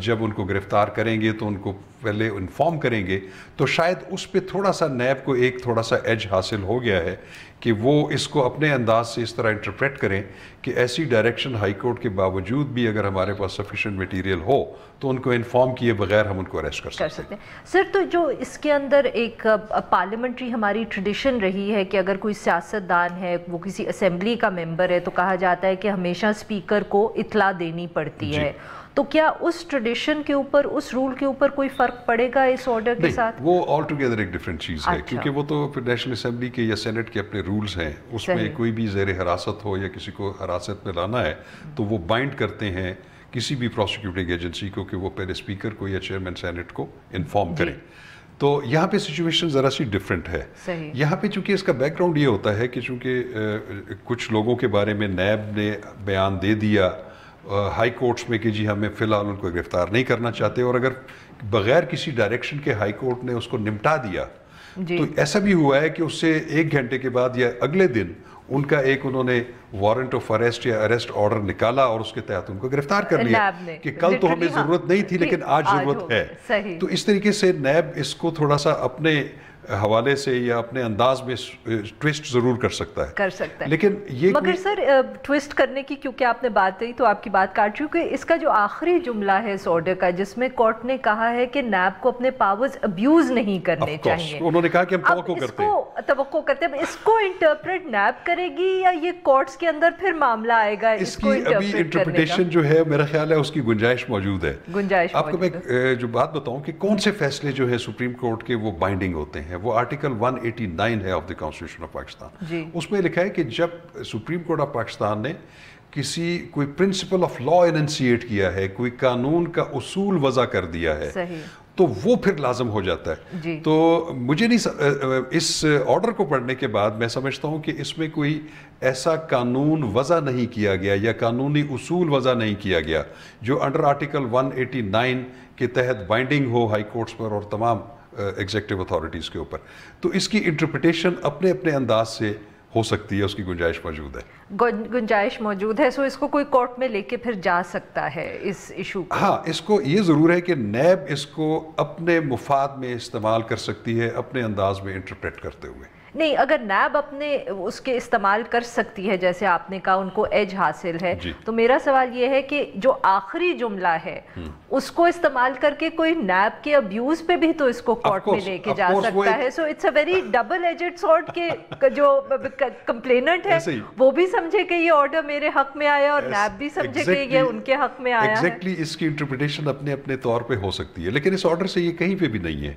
جب ان کو گرفتار کریں گے تو ان کو پہلے انفارم کریں گے، تو شاید اس پہ تھوڑا سا نیب کو ایک تھوڑا سا ایج حاصل ہو گیا ہے کہ وہ اس کو اپنے انداز سے اس طرح انٹرپریٹ کریں کہ ایسی ڈائریکشن ہائی کورٹ کے باوجود بھی اگر ہمارے پاس سفیشینٹ میٹیریل ہو تو ان کو انفارم کیے بغیر ہم ان کو اریسٹ کر سکتے ہیں۔ سر تو جو اس کے اندر ایک پارلیمنٹری ہماری ٹریڈیشن رہی ہے کہ اگر کوئی سیاست دان ہے، وہ کسی اسمبلی کا ممبر ہے، تو کہا جاتا ہے کہ ہمیشہ اسپیکر کو اطلاع دینی پڑتی ہے، تو کیا اس ٹریڈیشن کے اوپر، اس رول کے اوپر کوئی فرق پڑے گا اس آرڈر کے ساتھ؟ وہ آل ٹوگیدر ایک ڈفرینٹ چیز ہے، کیونکہ وہ تو پھر نیشنل اسمبلی کے یا سینٹ کے اپنے رولز ہیں، اس میں کوئی بھی زیر حراست ہو یا کسی کو حراست میں لانا ہے تو وہ بائنڈ کرتے ہیں کسی بھی پروسیکیوٹنگ ایجنسی کو کہ وہ پہلے اسپیکر کو یا چیئرمین سینٹ کو انفارم کریں۔ تو یہاں پہ سچویشن ذرا سی ڈفرینٹ ہے۔ یہاں پہ چونکہ اس کا بیک گراؤنڈ یہ ہوتا ہے کہ چونکہ کچھ لوگوں کے بارے میں نیب نے بیان دے دیا ہائی کورٹس میں کہ جی ہمیں فی الحال ان کو گرفتار نہیں کرنا چاہتے، اور اگر بغیر کسی ڈائریکشن کے ہائی کورٹ نے اس کو نمٹا دیا تو ایسا بھی ہوا ہے کہ اس سے 1 گھنٹے کے بعد یا اگلے دن ان کا ایک انہوں نے وارنٹ آف اریسٹ یا اریسٹ آرڈر نکالا اور اس کے تحت ان کو گرفتار کر لیا کہ کل تو ہمیں ضرورت نہیں تھی لیکن آج ضرورت ہے۔ تو اس طریقے سے نیب اس کو تھوڑا سا اپنے حوالے سے یا اپنے انداز میں ٹویسٹ ضرور کر سکتا ہے لیکن یہ مگر سر ٹویسٹ کرنے کی کیونکہ آپ نے بات کہی تو آپ کی بات کاٹ چکی کہ اس کا جو آخری جملہ ہے اس آرڈر کا جس میں کورٹ نے کہا ہے کہ نیب کو اپنے پاورز ابیوز نہیں کرنے چاہیے، انہوں نے کہا کہ ہم توقع کرتے ہیں، اس کو انٹرپریٹ نیب کرے گی یا یہ کورٹس کے اندر پھر معاملہ آئے گا اس کی ابھی انٹرپریٹیشن جو ہے میرا خیال ہے اس کی گنجائش موجود ہے۔ آپ کو میں جو بات بتاؤں کہ کون سے فیصلے جو ہے سپریم کورٹ کے وہ بائنڈنگ ہوتے ہیں، وہ آرٹیکل 189 ہے of the constitution of Pakistan. اس میں لکھا ہے کہ جب سپریم کورٹ آف پاکستان نے کوئی پرنسپل آف لا اننسیٹ کیا ہے، کوئی قانون کا اصول وضع کر دیا ہے تو وہ پھر لازم ہو جاتا ہے۔ تو مجھے نہیں، اس آرڈر کو پڑھنے کے بعد میں سمجھتا ہوں کہ اس میں کوئی ایسا قانون وضع نہیں کیا گیا یا قانونی اصول وضع نہیں کیا گیا جو انڈر آرٹیکل 189 کے تحت بائنڈنگ ہو ہائی کورٹس پر اور تمام ایگزیکٹو اتھارٹیز کے اوپر۔ تو اس کی انٹرپریٹیشن اپنے اپنے انداز سے ہو سکتی ہے، اس کی گنجائش موجود ہے، گنجائش موجود ہے، سو اس کو کوئی کورٹ میں لے کے پھر جا سکتا ہے اس ایشو کو۔ ہاں، اس کو یہ ضرور ہے کہ نیب اس کو اپنے مفاد میں استعمال کر سکتی ہے اپنے انداز میں انٹرپریٹ کرتے ہوئے۔ نہیں، اگر نیب اپنے اس کے استعمال کر سکتی ہے جیسے آپ نے کہا ان کو ایج حاصل ہے، تو میرا سوال یہ ہے کہ جو آخری جملہ ہے اس کو استعمال کر کے کوئی نیب کے ابیوز پہ بھی تو اس کو کورٹ میں لے کے جا سکتا ہے۔ So it's a very double edged sword کہ جو کمپلیننٹ ہے وہ بھی سمجھے کہ یہ آرڈر میرے حق میں آیا اور نیب بھی سمجھے کہ یہ ان کے حق میں آیا ہے۔ ایگزیکٹلی اس کی انٹرپریٹیشن اپنے اپنے طور پہ ہو سکتی ہے، لیکن اس آرڈر سے یہ کہیں پہ بھی نہیں ہے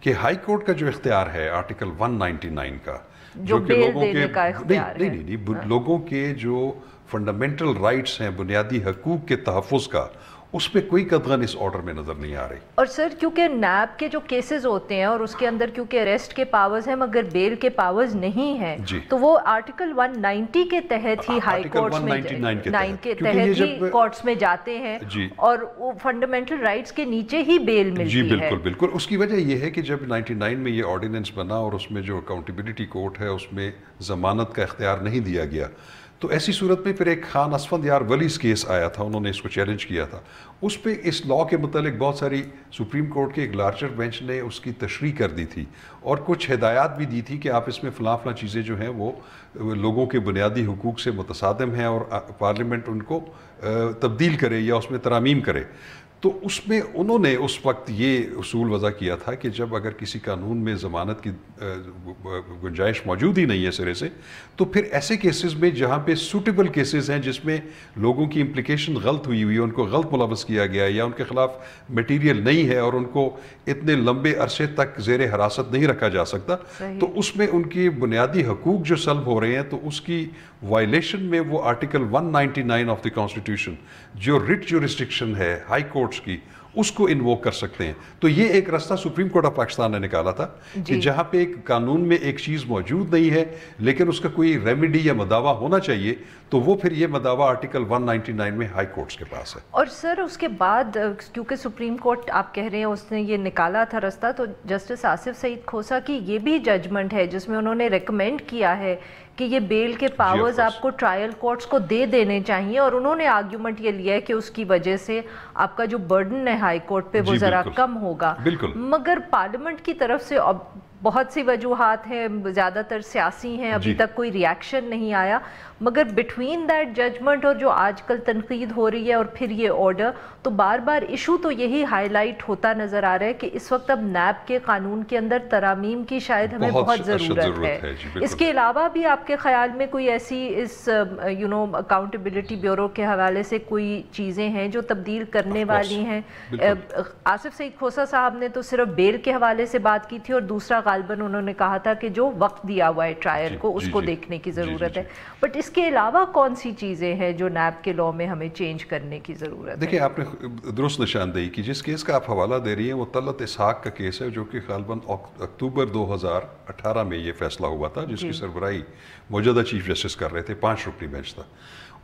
کہ ہائی کورٹ کا جو اختیار ہے آرٹیکل 199 کا، جو بیل دینے کا اختیار ہے، نہیں لوگوں کے جو فنڈامنٹل رائٹس ہیں، بنیادی حقوق کے تحفظ کا، اس پہ کوئی قدغن اس آرڈر میں نظر نہیں آ رہی۔ اور سر کیونکہ نیب کے جو کیسز ہوتے ہیں اور اس کے اندر کیونکہ اریسٹ کے پاورز ہیں مگر بیل کے پاورز نہیں ہیں، تو وہ آرٹیکل 190 کے تحت ہی ہائی کورٹس میں کے تحت ہی کورٹس میں جاتے ہیں اور وہ فنڈامنٹل رائٹس کے نیچے ہی بیل ملتی ہے۔ جی بالکل بالکل، اس کی وجہ یہ ہے کہ جب 99 میں یہ آرڈیننس بنا اور اس میں جو اکاؤنٹیبلٹی کورٹ ہے اس میں ضمانت کا اختیار نہیں دیا گیا، تو ایسی صورت میں پھر ایک خان اسفندیار ولیز کیس آیا تھا، انہوں نے اس کو چیلنج کیا تھا، اس پہ اس لاء کے متعلق بہت ساری سپریم کورٹ کے ایک لارجر بینچ نے اس کی تشریح کر دی تھی اور کچھ ہدایات بھی دی تھی کہ آپ اس میں فلاں فلاں چیزیں جو ہیں وہ لوگوں کے بنیادی حقوق سے متصادم ہیں اور پارلیمنٹ ان کو تبدیل کرے یا اس میں ترامیم کرے۔ تو اس میں انہوں نے اس وقت یہ اصول وضع کیا تھا کہ جب اگر کسی قانون میں ضمانت کی گنجائش موجود ہی نہیں ہے سرے سے، تو پھر ایسے کیسز میں جہاں پہ سوٹیبل کیسز ہیں جس میں لوگوں کی امپلیکیشن غلط ہوئی ہے، ان کو غلط ملوث کیا گیا یا ان کے خلاف میٹیریل نہیں ہے اور ان کو اتنے لمبے عرصے تک زیر حراست نہیں رکھا جا سکتا، تو اس میں ان کی بنیادی حقوق جو سلب ہو رہے ہیں تو اس کی وائلیشن میں وہ آرٹیکل 199 آف دی کانسٹیٹیوشن جو رٹ جورسڈکشن ہے ہائی کورٹس کی، اس کو انووک کر سکتے ہیں. تو یہ ایک راستہ سپریم کورٹ آف پاکستان نے نکالا تھا کہ جہاں پہ ایک قانون میں ایک چیز موجود نہیں ہے لیکن اس کا کوئی ریمیڈی یا مداوع ہونا چاہیے, تو وہ پھر یہ مداوع آرٹیکل 199 میں ہائی کورٹس کے پاس ہے. اور سر اس کے بعد کیونکہ سپریم کورٹ آپ کہہ رہے ہیں اس نے یہ نکالا تھا راستہ, تو جسٹس آصف سعید کھوسا کی یہ بھی ججمنٹ ہے جس میں انہوں نے ریکمینڈ کیا ہے کہ یہ بیل کے پاورز آپ کو ٹرائل کورٹس کو دے دینے چاہیے, اور انہوں نے آرگیومنٹ یہ لیا ہے کہ اس کی وجہ سے آپ کا جو برڈن ہے ہائی کورٹ پہ وہ ذرا کم ہوگا. مگر پارلیمنٹ کی طرف سے بہت سی وجوہات ہیں, زیادہ تر سیاسی ہیں, ابھی تک کوئی ریاکشن نہیں آیا, مگر بٹوین دیٹ ججمنٹ اور جو آج کل تنقید ہو رہی ہے اور پھر یہ آرڈر, تو بار بار ایشو تو یہی ہائی لائٹ ہوتا نظر آ رہا ہے کہ اس وقت اب نیب کے قانون کے اندر ترامیم کی شاید ہمیں بہت ضرورت ہے. اس کے علاوہ بھی آپ کے خیال میں کوئی ایسی اس اکاؤنٹیبلٹی بیورو کے حوالے سے کوئی چیزیں ہیں جو تبدیل کرنے والی ہیں؟ آصف سعید کھوسا صاحب نے تو صرف بیل کے حوالے سے بات کی تھی, اور دوسرا غالباً انہوں نے کہا تھا کہ جو وقت دیا ہوا ہے ٹرائل کو اس کو دیکھنے کی ضرورت ہے. بٹ اس کے علاوہ کون سی چیزیں ہیں جو نیب کے لاء میں ہمیں چینج کرنے کی ضرورت ہے؟ دیکھیں, آپ نے درست نشاندہی کی. جس کیس کا آپ حوالہ دے رہی ہیں وہ طلعت اسحاق کا کیس ہے, جو کہ غالباً اکتوبر 2018 میں یہ فیصلہ ہوا تھا, جس کی سربراہی موجودہ چیف جسٹس کر رہے تھے. 5 رکنی بینچ تھا.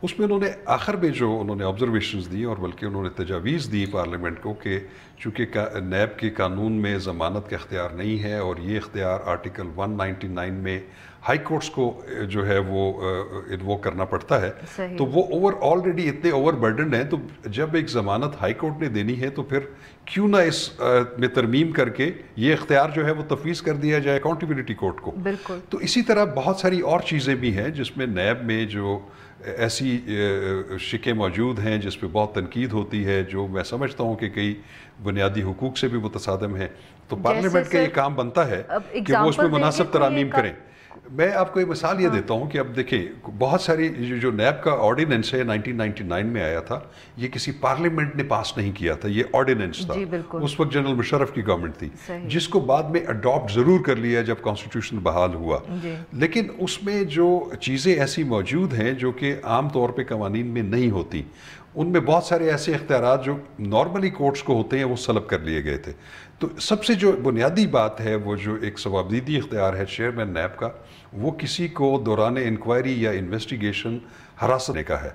اس میں انہوں نے آخر میں جو انہوں نے آبزرویشنز دی, اور بلکہ انہوں نے تجاویز دی پارلیمنٹ کو کہ چونکہ نیب کے قانون میں ضمانت کا اختیار نہیں ہے اور یہ اختیار آرٹیکل 199 میں ہائی کورٹس کو جو ہے وہ انووک کرنا پڑتا ہے, تو وہ آلریڈی اتنے اوور برڈنڈ ہیں, تو جب ایک ضمانت ہائی کورٹ نے دینی ہے تو پھر کیوں نہ اس میں ترمیم کر کے یہ اختیار جو ہے وہ تفویض کر دیا جائے اکاؤنٹیبلٹی کورٹ کو. تو اسی طرح بہت ساری اور چیزیں بھی ہیں جس میں نیب میں جو ایسی شکیں موجود ہیں جس پہ بہت تنقید ہوتی ہے, جو میں سمجھتا ہوں کہ کئی بنیادی حقوق سے بھی متصادم ہیں. تو پارلیمنٹ کا یہ کام بنتا ہے کہ وہ اس میں مناسب ترامیم کریں. میں آپ کو ایک مثال یہ دیتا ہوں کہ اب دیکھیں, بہت ساری جو نیب کا آرڈیننس ہے 1999 میں آیا تھا, یہ کسی پارلیمنٹ نے پاس نہیں کیا تھا, یہ آرڈیننس تھا. اس وقت جنرل مشرف کی گورنمنٹ تھی, جس کو بعد میں اڈاپٹ ضرور کر لیا جب کانسٹیٹیوشن بحال ہوا. لیکن اس میں جو چیزیں ایسی موجود ہیں جو کہ عام طور پہ قوانین میں نہیں ہوتی, ان میں بہت سارے ایسے اختیارات جو نارملی کورٹس کو ہوتے ہیں وہ سلب کر لیے گئے تھے. تو سب سے جو بنیادی بات ہے وہ جو ایک ثوابدیدی اختیار ہے چیئرمین نیب کا, وہ کسی کو دوران انکوائری یا انویسٹیگیشن ہراس کرنے کا ہے.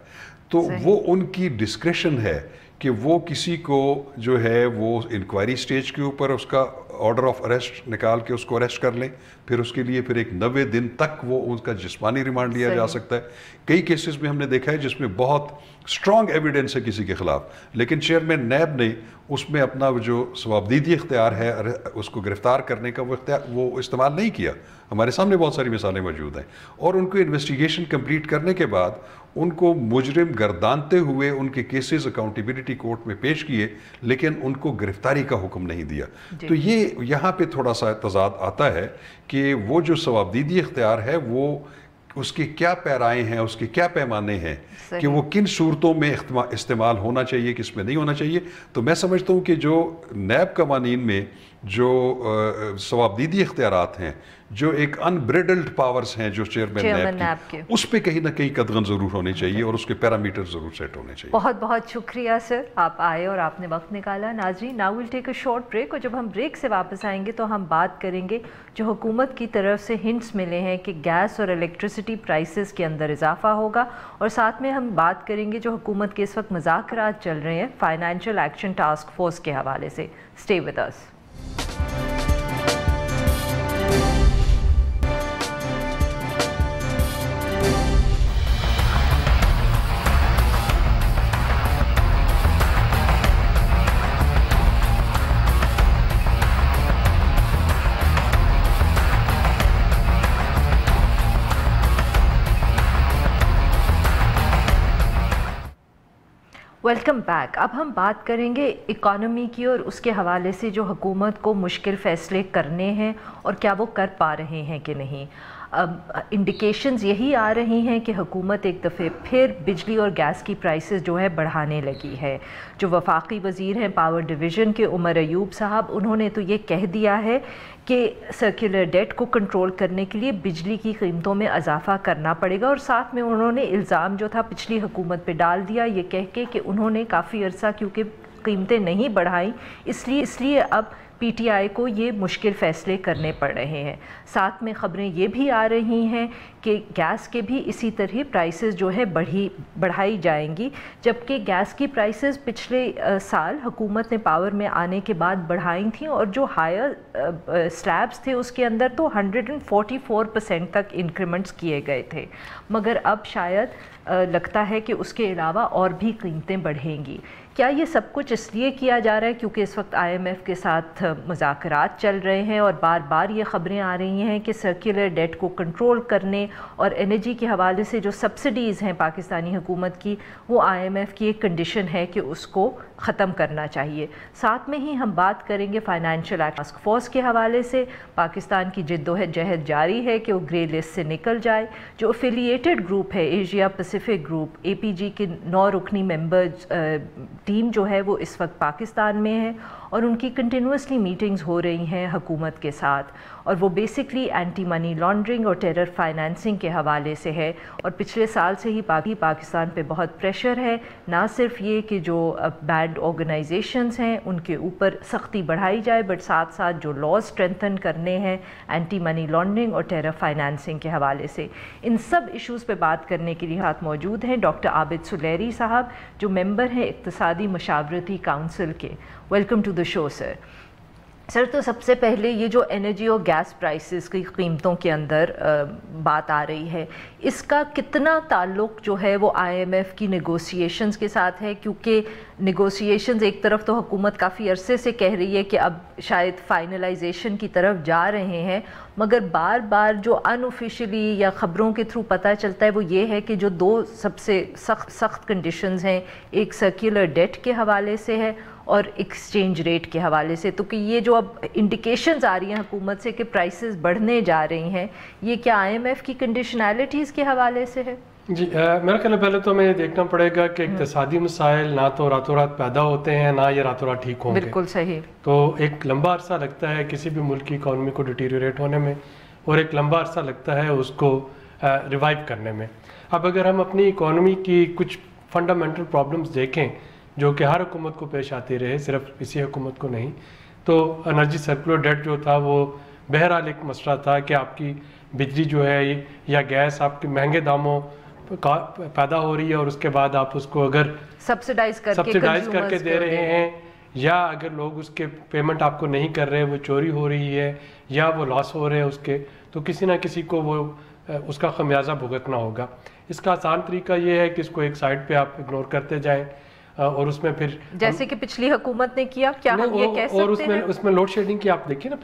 تو وہ ان کی ڈسکریشن ہے کہ وہ کسی کو جو ہے وہ انکوائری سٹیج کے اوپر اس کا آرڈر آف اریسٹ نکال کے اس کو اریسٹ کر لیں, پھر اس کے لیے پھر ایک 90 دن تک وہ ان کا جسمانی ریمانڈ لیا جا سکتا ہے. کئی کیسز میں ہم نے دیکھا ہے جس میں بہت اسٹرانگ ایویڈنس ہے کسی کے خلاف, لیکن چیئرمین نیب نے اس میں اپنا جو ثوابدیدی اختیار ہے اس کو گرفتار کرنے کا وہ استعمال نہیں کیا. ہمارے سامنے بہت ساری مثالیں موجود ہیں, اور ان کو انویسٹیگیشن کمپلیٹ کرنے کے بعد ان کو مجرم گردانتے ہوئے ان کے کیسز اکاؤنٹیبلٹی کورٹ میں پیش کیے, لیکن ان کو گرفتاری کا حکم نہیں دیا. تو یہ یہاں پہ تھوڑا سا تضاد آتا ہے کہ وہ جو ثوابدیدی اختیار ہے وہ اس کے کیا پیرائیں ہیں, اس کے کیا پیمانے ہیں, کہ وہ کن صورتوں میں استعمال ہونا چاہیے, کس میں نہیں ہونا چاہیے. تو میں سمجھتا ہوں کہ جو نیب قوانین میں جو ثوابدیدی اختیارات ہیں, جو ایک انبریڈلڈ پاورز ہیں جو چیئرمین نیب کی, اس پہ کہیں نہ کہیں قدغن ضرور ہونی چاہیے اور اس کے پیرامیٹر ضرور سیٹ ہونے چاہیے. بہت بہت شکریہ سر, آپ آئے اور آپ نے وقت نکالا. ناظرین, now we'll take a short break, اور جب ہم بریک سے واپس آئیں گے تو ہم بات کریں گے جو حکومت کی طرف سے ہنٹس ملے ہیں کہ گیس اور الیکٹریسٹی پرائسز کے اندر اضافہ ہوگا, اور ساتھ میں ہم بات کریں گے جو حکومت کے اس وقت مذاکرات چل رہے ہیں فائنینشیل ایکشن ٹاسک فورس کے حوالے سے. Stay with us. Welcome back. اب ہم بات کریں گے اکانومی کی, اور اس کے حوالے سے جو حکومت کو مشکل فیصلے کرنے ہیں اور کیا وہ کر پا رہے ہیں کہ نہیں. انڈیکیشنز یہی آ رہی ہیں کہ حکومت ایک دفعہ پھر بجلی اور گیس کی پرائسز جو ہے بڑھانے لگی ہے. جو وفاقی وزیر ہیں پاور ڈویژن کے عمر ایوب صاحب, انہوں نے تو یہ کہہ دیا ہے کہ سرکولر ڈیٹ کو کنٹرول کرنے کے لیے بجلی کی قیمتوں میں اضافہ کرنا پڑے گا, اور ساتھ میں انہوں نے الزام جو تھا پچھلی حکومت پہ ڈال دیا یہ کہہ کے کہ انہوں نے کافی عرصہ کیونکہ قیمتیں نہیں بڑھائیں، اس لیے اب پی ٹی آئی کو یہ مشکل فیصلے کرنے پڑ رہے ہیں۔ ساتھ میں خبریں یہ بھی آ رہی ہیں کہ گیس کے بھی اسی طرح پرائسز جو ہے بڑھائی جائیں گی، جبکہ گیس کی پرائسز پچھلے سال حکومت نے پاور میں آنے کے بعد بڑھائی تھیں، اور جو ہائر سلیبس تھے اس کے اندر تو 144% تک انکریمنٹس کیے گئے تھے، مگر اب شاید لگتا ہے کہ اس کے علاوہ اور بھی قیمتیں بڑھیں گی۔ کیا یہ سب کچھ اس لیے کیا جا رہا ہے کیونکہ اس وقت آئی ایم ایف کے ساتھ مذاکرات چل رہے ہیں، اور بار بار یہ خبریں آ رہی ہیں کہ سرکولر ڈیٹ کو کنٹرول کرنے اور انرجی کے حوالے سے جو سبسڈیز ہیں پاکستانی حکومت کی، وہ آئی ایم ایف کی ایک کنڈیشن ہے کہ اس کو ختم کرنا چاہیے۔ ساتھ میں ہی ہم بات کریں گے فائنینشیل ٹاسک فورس کے حوالے سے۔ پاکستان کی جدوجہد جاری ہے کہ وہ گرے لسٹ سے نکل جائے۔ جو افیلیٹڈ گروپ ہے ایشیا پیسیفک گروپ، اے پی جی کے 9 رکنی ممبرز ٹیم جو ہے وہ اس وقت پاکستان میں ہے، اور ان کی کنٹینیوسلی میٹنگز ہو رہی ہیں حکومت کے ساتھ، اور وہ بیسکلی اینٹی منی لانڈرنگ اور ٹیرر فائنینسنگ کے حوالے سے ہے۔ اور پچھلے سال سے ہی پاکستان پہ بہت پریشر ہے، نہ صرف یہ کہ جو بینڈ آرگنائزیشنز ہیں ان کے اوپر سختی بڑھائی جائے، بٹ ساتھ ساتھ جو لاز اسٹرینتھن کرنے ہیں اینٹی منی لانڈرنگ اور ٹیرر فائنینسنگ کے حوالے سے۔ ان سب ایشوز پہ بات کرنے کے لیے ہاتھ موجود ہیں ڈاکٹر عابد سلیری صاحب، جو ممبر ہیں اقتصادی مشاورتی کونسل کے۔ ویلکم ٹو دا شو سر۔ سر، تو سب سے پہلے یہ جو انرجی اور گیس پرائسز کی قیمتوں کے اندر بات آ رہی ہے، اس کا کتنا تعلق جو ہے وہ آئی ایم ایف کی نیگوسیشنز کے ساتھ ہے؟ کیونکہ نیگوسیشنز ایک طرف تو حکومت کافی عرصے سے کہہ رہی ہے کہ اب شاید فائنلائزیشن کی طرف جا رہے ہیں، مگر بار بار جو ان آفیشلی یا خبروں کے تھرو پتہ چلتا ہے وہ یہ ہے کہ جو 2 سب سے سخت کنڈیشنز ہیں، ایک سرکولر ڈیٹ کے حوالے سے ہے اور ایکسچینج ریٹ کے حوالے سے، تو کہ یہ جو اب انڈیکیشنز آ رہی ہیں حکومت سے کہ پرائسز بڑھنے جا رہی ہیں، یہ کیا آئی ایم ایف کی کنڈیشنالٹیز کے حوالے سے ہے؟ جی، میرا خیال ہے پہلے تو ہمیں یہ دیکھنا پڑے گا کہ اقتصادی مسائل نہ تو راتوں رات پیدا ہوتے ہیں، نہ یہ راتوں رات ٹھیک ہوں گے۔ بالکل صحیح۔ تو ایک لمبا عرصہ لگتا ہے کسی بھی ملک کی اکانومی کو ڈیٹیریوریٹ ہونے میں، اور ایک لمبا عرصہ لگتا ہے اس کو ریوائیو کرنے میں۔ اب اگر ہم اپنی اکانومی کی کچھ فنڈامنٹل پرابلمز دیکھیں جو کہ ہر حکومت کو پیش آتی رہے، صرف اسی حکومت کو نہیں، تو انرجی سرکولر ڈیٹ جو تھا وہ بہرحال ایک مسئلہ تھا کہ آپ کی بجلی جو ہے یا گیس آپ کے مہنگے داموں پیدا ہو رہی ہے، اور اس کے بعد آپ اس کو اگر سبسڈائز کر کے دے رہے ہیں، یا اگر لوگ اس کے پیمنٹ آپ کو نہیں کر رہے، وہ چوری ہو رہی ہے یا وہ لاس ہو رہے ہیں اس کے، تو کسی نہ کسی کو وہ اس کا خمیازہ بھگتنا ہوگا۔ اس کا آسان طریقہ یہ ہے کہ اس کو ایک سائڈ پہ آپ اگنور کرتے جائیں، اور اس میں پھر جیسے کہ پچھلی حکومت نے کیا، کیا ہم یہ کہہ سکتے ہیں؟ اور اس میں لوڈ شیڈنگ کی آپ دیکھیں نا،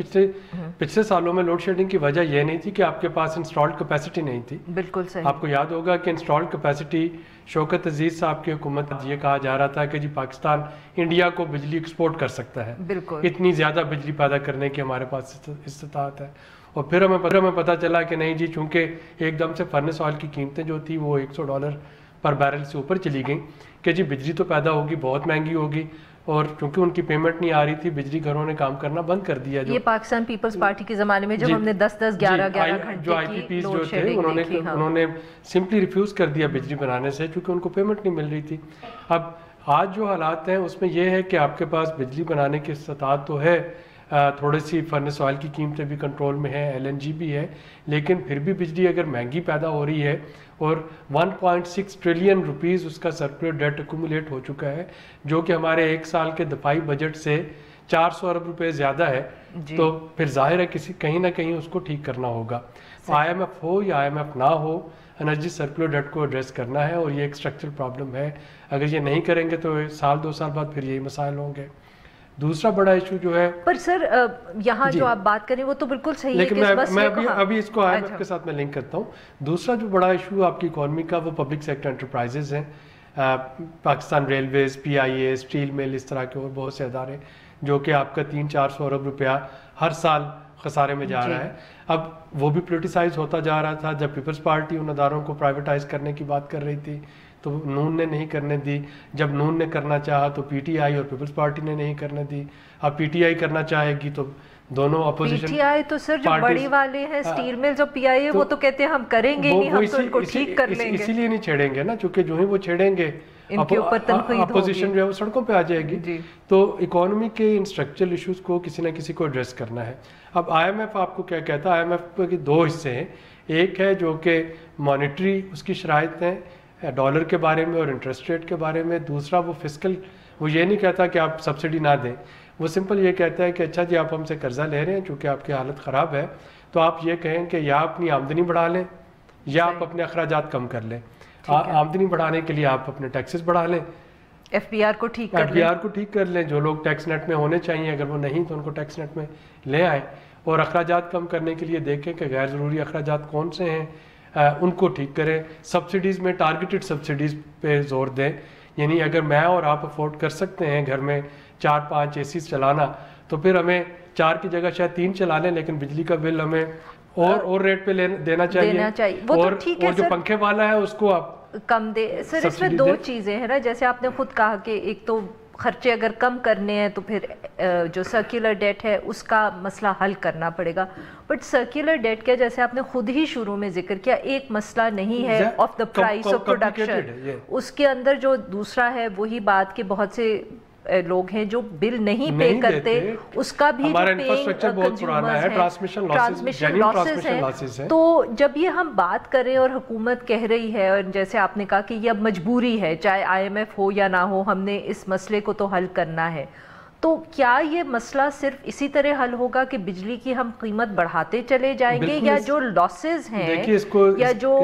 پچھلے سالوں میں لوڈ شیڈنگ کی وجہ یہ نہیں تھی کہ آپ کے پاس انسٹالڈ کیپیسٹی نہیں تھی۔ بالکل صحیح۔ آپ کو یاد ہوگا کہ انسٹالڈ کیپیسٹی شوکت عزیز صاحب کی حکومت یہ کہا جا رہا تھا کہ جی پاکستان انڈیا کو بجلی ایکسپورٹ کر سکتا ہے، بالکل اتنی زیادہ بجلی پیدا کرنے کی ہمارے پاس استطاعت ہے۔ اور پھر ہمیں پتہ چلا کہ نہیں جی، چونکہ ایک دم سے فرنس آئل کی قیمتیں جو تھی وہ $100 پر بیرل سے اوپر چلی گئیں کہ جی بجلی تو پیدا ہوگی، بہت مہنگی ہوگی، اور چونکہ ان کی پیمنٹ نہیں آ رہی تھی، بجلی گھروں نے کام کرنا بند کر دیا۔ یہ پاکستان پیپلز پارٹی کے زمانے میں جب ہم نے 10-10 11-11 گھنٹے جو آئی پی پیز جو تھے انہوں نے سمپلی ریفیوز کر دیا بجلی بنانے سے، چونکہ ان کو پیمنٹ نہیں مل رہی تھی۔ اب آج جو حالات ہیں اس میں یہ ہے کہ آپ کے پاس بجلی بنانے کی استطاعت تو ہے، تھوڑی سی فرنس آئل کی قیمتیں بھی کنٹرول میں ہیں، LNG بھی ہے، لیکن پھر بھی بجلی اگر مہنگی پیدا ہو رہی ہے، اور 1.6 ٹریلین روپیز اس کا سرکولر ڈیٹ ایکومولیٹ ہو چکا ہے، جو کہ ہمارے ایک سال کے دفاعی بجٹ سے 400 ارب روپے زیادہ ہے، تو پھر ظاہر ہے کہیں نہ کہیں اس کو ٹھیک کرنا ہوگا۔ آئی ایم ایف ہو یا آئی ایم ایف نہ ہو، انرجی سرکولر ڈیٹ کو ایڈریس کرنا ہے، اور یہ ایک اسٹرکچرل پرابلم ہے۔ اگر یہ نہیں کریں گے تو 2 سال بعد پھر یہی مسائل ہوں گے۔ دوسرا بڑا ایشو جو ہے، پر سر یہاں جو آپ بات کریں وہ تو بالکل صحیح ہے، لیکن میں ابھی اس کو آئی ایم ایف کے ساتھ میں لنک کرتا ہوں۔ دوسرا جو بڑا ایشو آپ کی اکانومی کا وہ پبلک سیکٹر انٹرپرائزز ہیں، پاکستان ریلویز، PIA، اسٹیل مل، اس طرح کے اور بہت سے ادارے جو کہ آپ کا 300-400 ارب روپیہ ہر سال خسارے میں جا رہا ہے۔ اب وہ بھی پولیٹیسائز ہوتا جا رہا تھا۔ جب پیپلز پارٹی ان اداروں کو پرائیویٹائز کرنے کی بات کر رہی تھی تو نون نے نہیں کرنے دی، جب نون نے کرنا چاہا تو PTI اور پیپلز پارٹی نے نہیں کرنے دی، اب PTI کرنا چاہے گی تو دونوں اپوزیشن۔ PTI تو سر جو بڑی والے ہیں اسٹیل ملز اور PIA وہ تو کہتے ہیں ہم کریں گے نہیں، ہم تو ان کو ٹھیک کر لیں گے۔ اسی لیے نہیں چھیڑیں گے نا، چونکہ جو ہی وہ چھیڑیں گے ان کے اوپر تنقید ہوگی, اپوزیشن جو ہے وہ سڑکوں پہ آ جائے گی. تو اکانومی کے انسٹرکچرل ایشوز کو کسی نہ کسی کو ایڈریس کرنا ہے. اب آئی ایم ایف آپ کو کیا کہتا ہے, آئی ایم ایف کے دو حصے ہیں. ایک ہے جو کہ مانیٹری اس کی شرائط ہیں ڈالر کے بارے میں اور انٹرسٹ ریٹ کے بارے میں. دوسرا وہ فسکل, وہ یہ نہیں کہتا کہ آپ سبسڈی نہ دیں, وہ سمپل یہ کہتا ہے کہ اچھا جی آپ ہم سے قرضہ لے رہے ہیں چونکہ آپ کی حالت خراب ہے, تو آپ یہ کہیں کہ یا اپنی آمدنی بڑھا لیں یا آپ اپنے اخراجات کم کر لیں. آمدنی بڑھانے کے لیے آپ اپنے ٹیکسز بڑھا لیں, ایف بی آر کو ٹھیک کر لیں. جو لوگ ٹیکس نیٹ میں ہونے چاہیے اگر وہ نہیں تو ان کو ٹیکس نیٹ میں لے آئیں. اور اخراجات کم کرنے کے لیے دیکھیں کہ غیر ضروری اخراجات کون سے ہیں, ان کو ٹھیک کریں. سبسڈیز میں ٹارگیٹڈ سبسڈیز پہ زور دیں. یعنی اگر میں اور آپ افورڈ کر سکتے ہیں گھر میں 4-5 اے سیز چلانا, تو پھر ہمیں 4 کی جگہ شاید 3 چلا لیں, لیکن بجلی کا بل ہمیں اور ریٹ پہ دینا چاہیے. اور جو پنکھے والا ہے اس کو آپ کم دے. سر اس میں دو چیزیں ہیں نا, جیسے آپ نے خود کہا کہ ایک تو خرچے اگر کم کرنے ہیں تو پھر جو سرکولر ڈیٹ ہے اس کا مسئلہ حل کرنا پڑے گا. بٹ سرکولر ڈیٹ کا جیسے آپ نے خود ہی شروع میں ذکر کیا ایک مسئلہ نہیں ہے of the price of production, اس کے اندر جو دوسرا ہے وہی بات کہ بہت سے لوگ ہیں جو بل نہیں پے کرتے, اس کا بھی ہمارا انفراسٹرکچر بہت پرانا ہے, ٹرانسمیشن لاسز ہیں. تو جب یہ ہم بات کریں اور حکومت کہہ رہی ہے, اور جیسے آپ نے کہا کہ یہ اب مجبوری ہے چاہے آئی ایم ایف ہو یا نہ ہو, ہم نے اس مسئلے کو تو حل کرنا ہے, تو کیا یہ مسئلہ صرف اسی طرح حل ہوگا کہ بجلی کی ہم قیمت بڑھاتے چلے جائیں گے, یا جو لاسز ہیں یا جو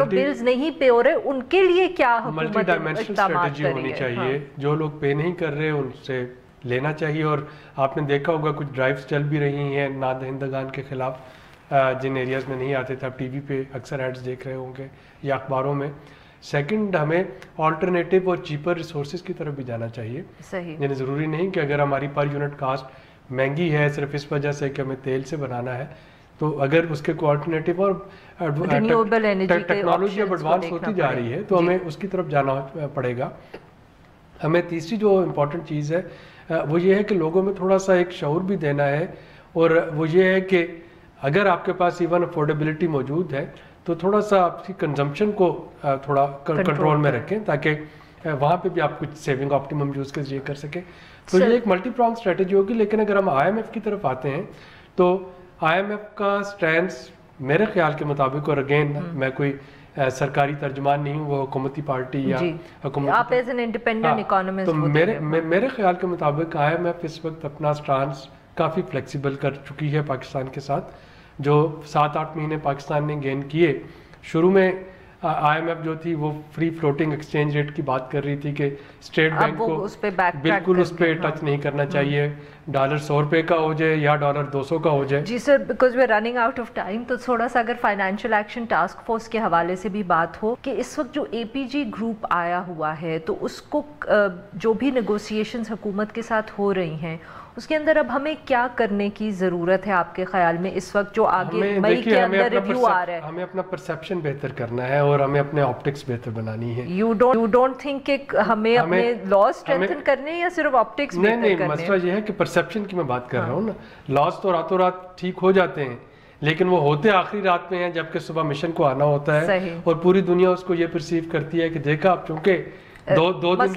بلز نہیں پے ہو رہے ان کے لیے کیا حکومت اقدامات ہونی چاہیے؟ جو لوگ پے نہیں کر رہے ان سے لینا چاہیے. اور آپ نے دیکھا ہوگا کچھ ڈرائیوز چل بھی رہی ہیں نادہندگان کے خلاف, جن ایریاز میں نہیں آتے تھے, آپ ٹی وی پہ اکثر ایڈز دیکھ رہے ہوں گے یا اخباروں میں. سیکنڈ, ہمیں آلٹرنیٹیو اور چیپر ریسورسز کی طرف بھی جانا چاہیے. یعنی ضروری نہیں کہ اگر ہماری پر یونٹ کاسٹ مہنگی ہے صرف اس وجہ سے کہ ہمیں تیل سے بنانا ہے, تو اگر اس کے کوئی آلٹرنیٹیو اور ٹیکنالوجی اب ایڈوانس ہوتی جا رہی ہے تو ہمیں اس کی طرف جانا پڑے گا. ہمیں تیسری جو امپورٹنٹ چیز ہے وہ یہ ہے کہ لوگوں میں تھوڑا سا ایک شعور بھی دینا ہے, اور وہ یہ ہے کہ اگر آپ کے پاس ایون افورڈیبلٹی موجود ہے تو تھوڑا سا آپ کی کنزمپشن کو تھوڑا کنٹرول میں رکھیں, تاکہ وہاں پہ بھی آپ کچھ سیونگ آپٹیمم یوز کے ذریعے کر سکیں. تو یہ ایک ملٹی پرانگ اسٹریٹجی ہوگی. لیکن اگر ہم آئی ایم ایف کی طرف آتے ہیں تو آئی ایم ایف کا اسٹینس میرے خیال کے مطابق, اور اگین میں کوئی سرکاری ترجمان نہیں ہوں, وہ حکومتی پارٹی یا حکومت, آپ ایز این انڈیپینڈنٹ اکانومسٹ, تو میرے خیال کے مطابق آئی ایم ایف اس وقت اپنا اسٹانس کافی فلیکسیبل کر چکی ہے پاکستان کے ساتھ. جو 7-8 مہینے پاکستان نے گین کیے, شروع میں آئی ایم ایف جو تھی وہ فری فلوٹنگ ایکسچینج ریٹ کی بات کر رری تھی کہ اسٹیٹ بینک کو بالکل اس پہ ٹچ نہیں کرنا چاہیے, ڈالر 100 روپے کا ہو جائے یا ڈالر 200 کا ہو جائے. جی sir, because we are running out of time, تو تھوڑا سا اگر فائنینشیل ایکشن ٹاسک فورس کے حوالے سے بھی بات ہو کہ اس وقت جو اے پی جی گروپ آیا ہوا ہے تو اس کو جو بھی نیگوسیشنز حکومت کے ساتھ ہو رہی ہیں اس کے اندر اب ہمیں کیا کرنے کی ضرورت ہے آپ کے خیال میں اس وقت جو آگے مئی کے اندر ریویو آ رہا ہے؟ ہمیں اپنا پرسیپشن بہتر کرنا ہے اور ہمیں اپنے آپٹکس بہتر بنانی ہے. یو ڈونٹ تھنک کہ ہمیں اپنے لاز اسٹرینتھن کرنے ہیں یا صرف آپٹکس بہتر کرنے ہیں؟ نہیں, مسئلہ یہ ہے کہ پرسیپشن کی میں بات کر رہا ہوں نا. لاز تو راتوں رات ٹھیک ہو جاتے ہیں لیکن وہ ہوتے آخری رات میں ہیں جبکہ صبح مشن کو آنا ہوتا ہے, اور پوری دنیا اس کو یہ پرسیو کرتی ہے کہ دیکھا اب چونکہ دو دن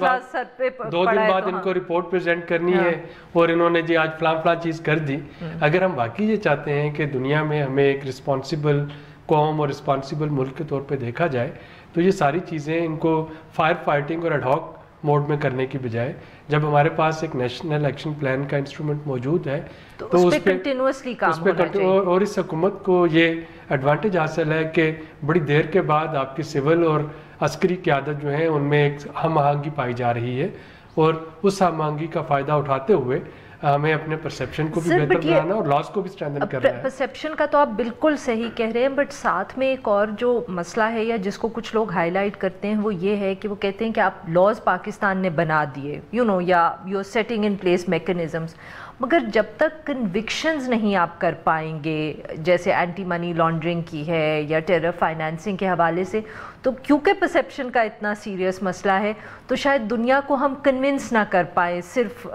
بعد ان کو رپورٹ پریزنٹ کرنی ہے اور انہوں نے جی آج فلاں چیز کر دی. اگر ہم واقعی یہ چاہتے ہیں کہ دنیا میں ہمیں ایک رسپانسیبل قوم اور رسپانسیبل ملک کے طور پہ دیکھا جائے تو یہ ساری چیزیں ان کو فائر فائٹنگ اور ایڈ ہاک موڈ میں کرنے کی بجائے جب ہمارے پاس ایک نیشنل ایکشن پلان کا انسٹرومنٹ موجود ہے تو اس پہ کنٹینیوسلی کام ہونا چاہیے. اور اس حکومت کو یہ ایڈوانٹیج حاصل ہے کہ بڑی دیر کے بعد آپ کی سول اور عسکری قیادت جو ہیں ان میں ایک ہم آہنگی پائی جا رہی ہے, اور اس ہم آہنگی کا فائدہ اٹھاتے ہوئے ہمیں اپنے پرسیپشن کو بھی بہتر بنانا اور لاس کو بھی اسٹرینتھن کرنا ہے. پرسیپشن کا تو آپ بالکل صحیح کہہ رہے ہیں, بٹ ساتھ میں ایک اور جو مسئلہ ہے یا جس کو کچھ لوگ ہائی لائٹ کرتے ہیں وہ یہ ہے کہ وہ کہتے ہیں کہ آپ لاز پاکستان نے بنا دیے یا you are setting in place mechanisms, مگر جب تک کنوکشنز نہیں آپ کر پائیں گے جیسے اینٹی منی لانڈرنگ کی ہے یا ٹیرر فائنانسنگ کے حوالے سے, تو کیونکہ پرسیپشن کا اتنا سیریس مسئلہ ہے تو شاید دنیا کو ہم کنونس نہ کر پائیں صرف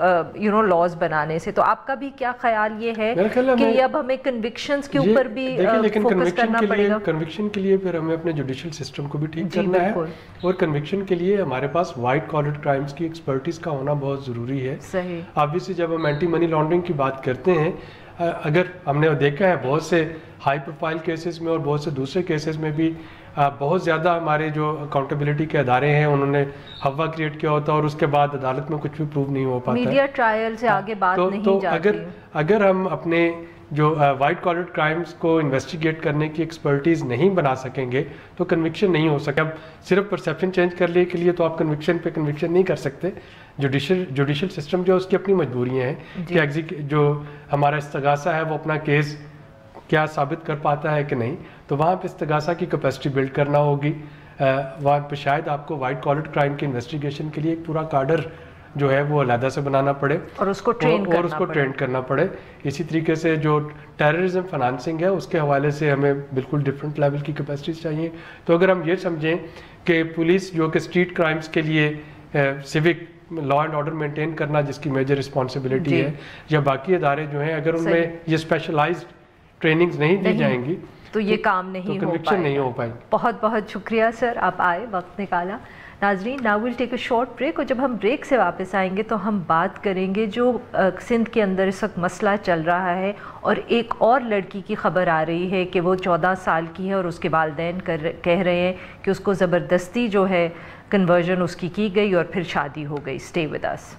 لاز بنانے سے. تو آپ کا بھی کیا خیال یہ ہے کہ اب ہمیں کنوکشنز کے اوپر بھی فوکس کرنا پڑے گا؟ کنوکشن کے لیے پھر ہمیں اپنے جوڈیشل سسٹم کو بھی ٹھیک کرنا ہے, اور کنوکشن کے لیے ہمارے پاس وائٹ کالر کرائمز کی ایکسپرٹیز کا ہونا بہت ضروری ہے. صحیح. آبویسلی جب ہم اینٹی منی لانڈرنگ کی بات کرتے ہیں, اگر ہم نے دیکھا ہے بہت سے ہائی پروفائل کیسز میں اور بہت سے دوسرے کیسز میں بھی بہت زیادہ ہمارے جو اکاؤنٹیبلٹی کے ادارے ہیں انہوں نے ہوا کریٹ کیا ہوتا ہے اور اس کے بعد عدالت میں کچھ بھی پروو نہیں ہو پاتا. میڈیا ٹرائل سے آگے بات نہیں جاتی. اگر ہم اپنے جو وائٹ کالر کرائمز کو انویسٹیگیٹ کرنے کی ایکسپرٹیز نہیں بنا سکیں گے تو کنوکشن نہیں ہو سکے. اب صرف پرسیپشن چینج کرنے کے لیے تو آپ کنوکشن پہ کنوکشن نہیں کر سکتے. جوڈیشل سسٹم جو اس کی اپنی مجبوریاں ہیں کہ جو ہمارا استغاثہ ہے وہ اپنا کیس کیا ثابت کر پاتا ہے کہ نہیں, تو وہاں پہ استغاثہ کی کیپیسٹی بلڈ کرنا ہوگی. وہاں پہ شاید آپ کو وائٹ کالر کرائم کی انویسٹیگیشن کے لیے ایک پورا کارڈر جو ہے وہ علیحدہ سے بنانا پڑے اور اس کو ٹرین کرنا پڑے. اسی طریقے سے جو ٹیررزم فنانسنگ ہے اس کے حوالے سے ہمیں بالکل ڈفرینٹ لیول کی کیپیسٹیز چاہیے. تو اگر ہم یہ سمجھیں کہ پولیس جو کہ اسٹریٹ کرائمز کے لیے civic law and order maintain کرنا جس کی میجر رسپانسبلٹی ہے, یا باقی ادارے جو ہیں اگر ان میں یہ اسپیشلائزڈ ٹریننگز نہیں دی جائیں گی تو یہ کام نہیں ہو پائے گا. بہت بہت شکریہ سر, آپ آئے, وقت نکالا. ناظرین, now we'll take a short break, اور جب ہم بریک سے واپس آئیں گے تو ہم بات کریں گے جو سندھ کے اندر اس وقت مسئلہ چل رہا ہے اور ایک اور لڑکی کی خبر آ رہی ہے کہ وہ 14 سال کی ہے اور اس کے والدین کہہ رہے ہیں کہ اس کو زبردستی جو ہے کنورژن اس کی گئی اور پھر شادی ہو گئی. Stay with us.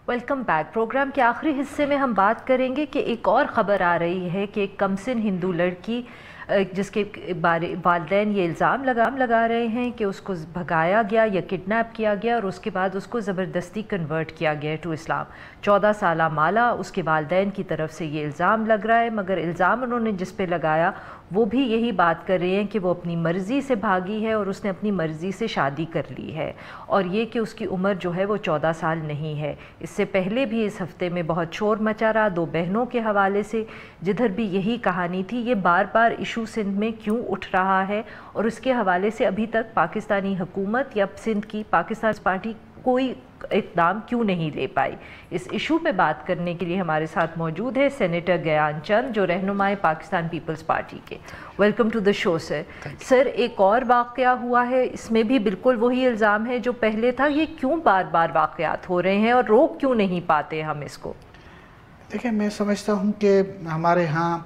Welcome back. Programme کے آخری حصے میں ہم بات کریں گے کہ ایک اور خبر آ رہی ہے کہ ایک کمسن ہندو لڑکی جس کے والدین یہ الزام لگا رہے ہیں کہ اس کو بھگایا گیا یا کڈنیپ کیا گیا اور اس کے بعد اس کو زبردستی کنورٹ کیا گیا ٹو اسلام. 14 سالہ مالا, اس کے والدین کی طرف سے یہ الزام لگ رہا ہے, مگر الزام انہوں نے جس پہ لگایا وہ بھی یہی بات کر رہے ہیں کہ وہ اپنی مرضی سے بھاگی ہے اور اس نے اپنی مرضی سے شادی کر لی ہے, اور یہ کہ اس کی عمر جو ہے وہ 14 سال نہیں ہے. اس سے پہلے بھی اس ہفتے میں بہت شور مچا رہا 2 بہنوں کے حوالے سے, جدھر بھی یہی کہانی تھی. یہ بار بار ایشو سندھ میں کیوں اٹھ رہا ہے اور اس کے حوالے سے ابھی تک پاکستانی حکومت یا سندھ کی پاکستان پارٹی کوئی اقدام کیوں نہیں لے پائی؟ اس ایشو پہ بات کرنے کے لیے ہمارے ساتھ موجود ہے سینیٹر گیان چند جو رہنمائے پاکستان پیپلز پارٹی کے. ویلکم ٹو دا شو سر. سر, ایک اور واقعہ ہوا ہے, اس میں بھی بالکل وہی الزام ہے جو پہلے تھا. یہ کیوں بار بار واقعات ہو رہے ہیں اور روک کیوں نہیں پاتے ہم اس کو؟ دیکھیں, میں سمجھتا ہوں کہ ہمارے ہاں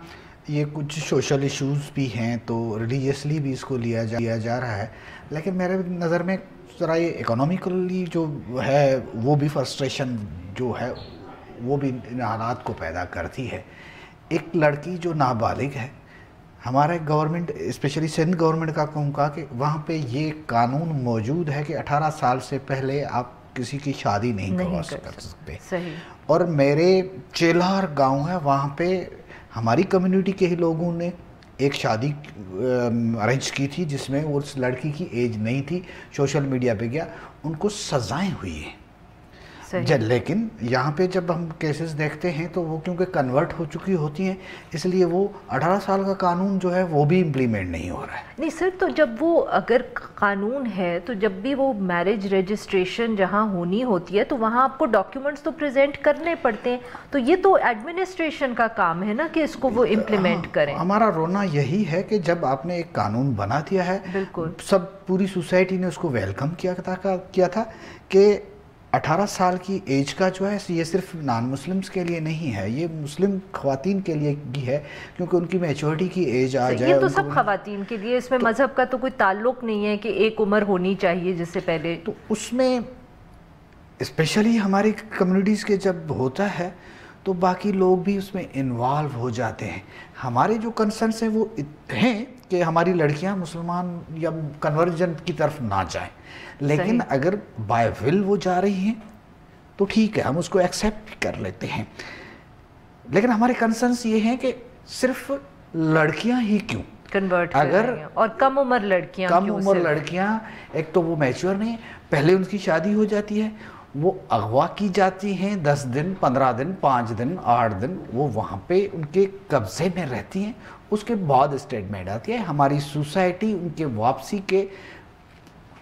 یہ کچھ سوشل ایشوز بھی ہیں تو ریلیجیسلی بھی اس کو لیا جا رہا ہے, لیکن میرے نظر میں ذرا یہ اکنامیکلی جو ہے وہ بھی فرسٹریشن جو ہے وہ بھی ان حالات کو پیدا کرتی ہے. ایک لڑکی جو نابالغ ہے, ہمارے گورنمنٹ اسپیشلی سندھ گورنمنٹ کا کہوں گا کہ وہاں پہ یہ قانون موجود ہے کہ 18 سال سے پہلے آپ کسی کی شادی نہیں کروا سکتے. صحیح. اور میرے چیلار گاؤں ہے, وہاں پہ ہماری کمیونٹی کے ہی لوگوں نے ایک شادی ارینج کی تھی جس میں اس لڑکی کی ایج نہیں تھی, سوشل میڈیا پہ گیا, ان کو سزائیں ہوئی ہیں. لیکن یہاں پہ جب ہم کیسز دیکھتے ہیں تو وہ کیونکہ کنورٹ ہو چکی ہوتی ہیں اس لیے وہ 18 سال کا قانون جو ہے وہ بھی امپلیمنٹ نہیں ہو رہا ہے. نہیں سر, تو جب وہ اگر قانون ہے تو جب بھی وہ میرج رجسٹریشن جہاں ہونی ہوتی ہے تو وہاں آپ کو ڈاکیومنٹس تو پریزنٹ کرنے پڑتے ہیں, تو یہ تو ایڈمنسٹریشن کا کام ہے نا کہ اس کو وہ امپلیمنٹ کریں. ہمارا رونا یہی ہے کہ جب آپ نے ایک قانون بنا دیا ہے, بالکل سب پوری سوسائٹی نے اس کو ویلکم کیا تھا کہ 18 سال کی ایج کا جو ہے یہ صرف نان مسلمز کے لیے نہیں ہے, یہ مسلم خواتین کے لیے بھی ہے کیونکہ ان کی میچورٹی کی ایج آ جائے. یہ تو سب خواتین کے لیے, اس میں مذہب کا تو کوئی تعلق نہیں ہے کہ ایک عمر ہونی چاہیے جس سے پہلے. تو اس میں اسپیشلی ہماری کمیونٹیز کے جب ہوتا ہے تو باقی لوگ بھی اس میں انوالو ہو جاتے ہیں. ہمارے جو کنسرنس ہیں وہ ہیں کہ ہماری لڑکیاں مسلمان یا کنورجن کی طرف نہ جائیں, لیکن اگر بائی ول وہ جا رہی ہیں تو ٹھیک ہے, ہم اس کو ایکسیپٹ کر لیتے ہیں. لیکن ہمارے کنسرنس یہ ہیں کہ صرف لڑکیاں ہی کیوں کنورٹ اگر اور کم عمر لڑکیاں ایک تو وہ میچور نہیں، پہلے ان کی شادی ہو جاتی ہے، وہ اغوا کی جاتی ہیں 10 دن 15 دن 5 دن 8 دن وہ وہاں پہ ان کے قبضے میں رہتی ہیں، اس کے بعد اسٹیٹمنٹ آتی ہے، ہماری سوسائٹی ان کے واپسی کے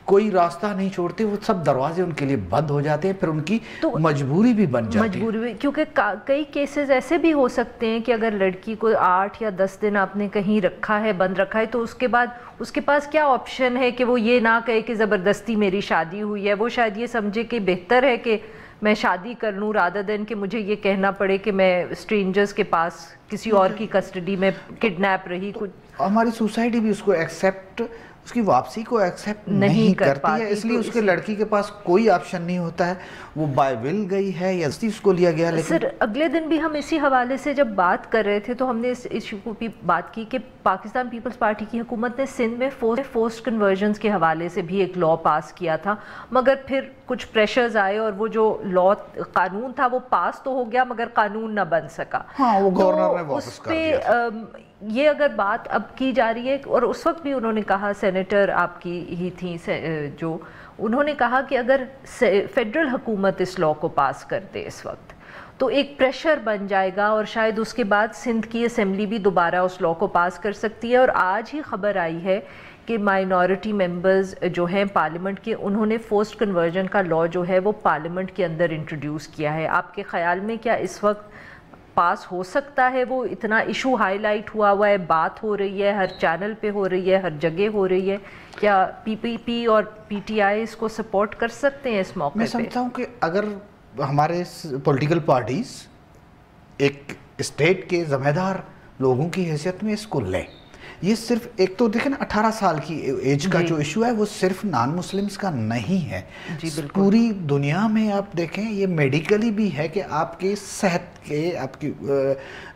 کوئی راستہ نہیں چھوڑتے، وہ سب دروازے ان کے لیے بند ہو جاتے ہیں، پھر ان کی مجبوری بھی بن جاتی ہے، کیونکہ کئی کیسز ایسے بھی ہو سکتے ہیں کہ اگر لڑکی کو 8 یا 10 دن آپ نے کہیں رکھا ہے، بند رکھا ہے، تو اس کے بعد اس کے پاس کیا آپشن ہے کہ وہ یہ نہ کہے کہ زبردستی میری شادی ہوئی ہے، وہ شاید یہ سمجھے کہ بہتر ہے کہ میں شادی کر لوں رادر دین کہ مجھے یہ کہنا پڑے کہ میں اسٹرینجرز کے پاس کسی اور کی کسٹڈی میں کڈنیپ رہی. ہماری سوسائٹی بھی اس کو ایکسیپٹ، اس کی واپسی کو ایکسیپٹ نہیں کرتی ہے، اس لیے اس کے لڑکی کے پاس کوئی آپشن نہیں ہوتا ہے، وہ بائی ول گئی ہے یا اس کو لیا گیا. لیکن سر اگلے دن بھی ہم اسی حوالے سے جب بات کر رہے تھے تو ہم نے اس ایشو کو بھی بات کی کہ پاکستان پیپلز پارٹی کی حکومت نے سندھ میں فورسڈ کنورژنز کے حوالے سے بھی ایک لا پاس کیا تھا، مگر پھر کچھ پریشرز آئے اور وہ جو لا قانون تھا وہ پاس تو ہو گیا مگر قانون نہ بن سکا. ہاں وہ گورنر نے واپس کر دیا تھا. یہ اگر بات اب کی جا رہی ہے اور اس وقت بھی انہوں نے کہا، سینیٹر آپ کی ہی تھیں جو انہوں نے کہا کہ اگر فیڈرل حکومت اس لا کو پاس کر دے اس وقت تو ایک پریشر بن جائے گا اور شاید اس کے بعد سندھ کی اسمبلی بھی دوبارہ اس لا کو پاس کر سکتی ہے. اور آج ہی خبر آئی ہے کہ مائنورٹی ممبرز جو ہیں پارلیمنٹ کے، انہوں نے فورسڈ کنورژن کا لا جو ہے وہ پارلیمنٹ کے اندر انٹروڈیوس کیا ہے. آپ کے خیال میں کیا اس وقت پاس ہو سکتا ہے؟ وہ اتنا ایشو ہائی لائٹ ہوا ہے، بات ہو رہی ہے، ہر چینل پہ ہو رہی ہے، ہر جگہ ہو رہی ہے، کیا پی پی پی اور پی ٹی آئی اس کو سپورٹ کر سکتے ہیں اس موقع پہ؟ میں سمجھتا ہوں کہ اگر ہمارے پولیٹیکل پارٹیز ایک اسٹیٹ کے ذمہ دار لوگوں کی حیثیت میں اس کو لیں، یہ صرف ایک تو دیکھیں نا 18 سال کی ایج کا جو ایشو ہے وہ صرف نان مسلمز کا نہیں ہے، پوری دنیا میں آپ دیکھیں یہ میڈیکلی بھی ہے کہ آپ کی صحت کے، آپ کی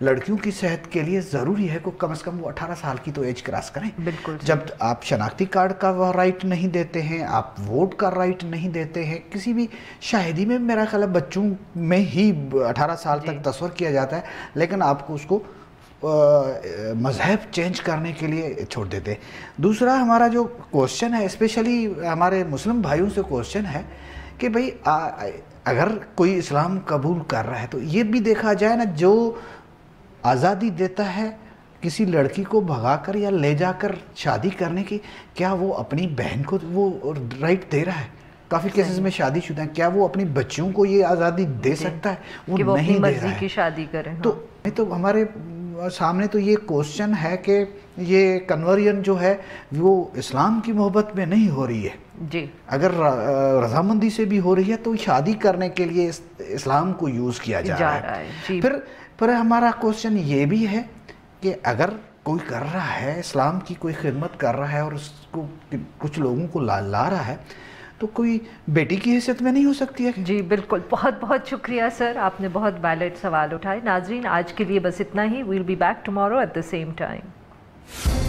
لڑکیوں کی صحت کے لیے ضروری ہے کہ کم از کم وہ 18 سال کی تو ایج کراس کریں. جب آپ شناختی کارڈ کا رائٹ نہیں دیتے ہیں، آپ ووٹ کا رائٹ نہیں دیتے ہیں، کسی بھی شاہدی میں میرا خیال ہے بچوں میں ہی 18 سال تک تصور کیا جاتا ہے، لیکن آپ کو اس کو مذہب چینج کرنے کے لیے چھوڑ دیتے. دوسرا ہمارا جو کوشچن ہے، اسپیشلی ہمارے مسلم بھائیوں سے کوشچن ہے کہ بھئی اگر کوئی اسلام قبول کر رہا ہے تو یہ بھی دیکھا جائے نا، جو آزادی دیتا ہے کسی لڑکی کو بھگا کر یا لے جا کر شادی کرنے کی، کیا وہ اپنی بہن کو وہ رائٹ دے رہا ہے؟ کافی کیسز میں شادی شدہ ہیں، کیا وہ اپنی بچیوں کو یہ آزادی دے سکتا ہے؟ وہ نہیں دے رہا ہے. شادی کریں تو ہمارے سامنے تو یہ کوشچن ہے کہ یہ کنورژن جو ہے وہ اسلام کی محبت میں نہیں ہو رہی ہے. جی اگر رضامندی سے بھی ہو رہی ہے تو شادی کرنے کے لیے اسلام کو یوز کیا جا رہا ہے. پھر ہمارا کوشچن یہ بھی ہے کہ اگر کوئی کر رہا ہے، اسلام کی کوئی خدمت کر رہا ہے اور اس کو کچھ لوگوں کو لا رہا ہے، تو کوئی بیٹی کی حیثیت میں نہیں ہو سکتی ہے؟ جی بالکل. بہت بہت شکریہ سر، آپ نے بہت ویلڈ سوال اٹھائے. ناظرین آج کے لیے بس اتنا ہی. Will be back tomorrow at the same time.